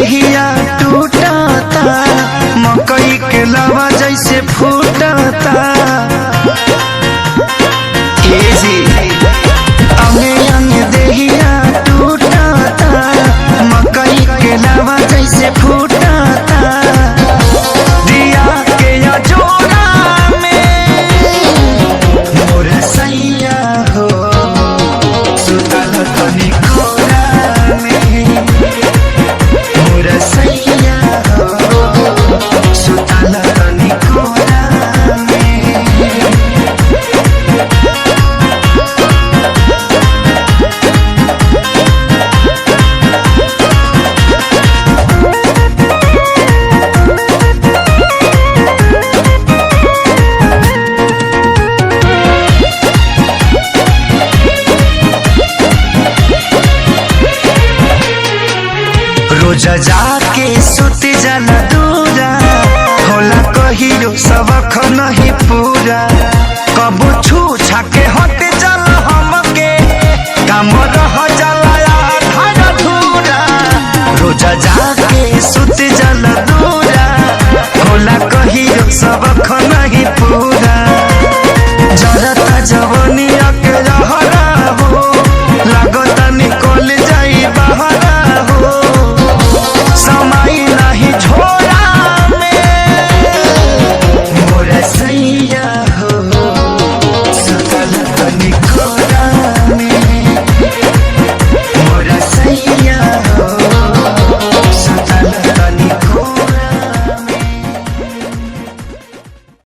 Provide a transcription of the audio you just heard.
देहिया टूटता, मकई के लावा जैसे फूटता। अंगे अंगे देहिया टूटता, मकई के लावा जैसे फूटता। दिया के जोड़ा में मोर सैया हो, सुतल तनी कोरा में। मोर सैया हो, सुतल तनी कोरा में। रोज जाके सुत जाला दूरा, होला कहियो सबक नहीं पूरा। कबो छू छाके हट जाला हमके, काम रह जाला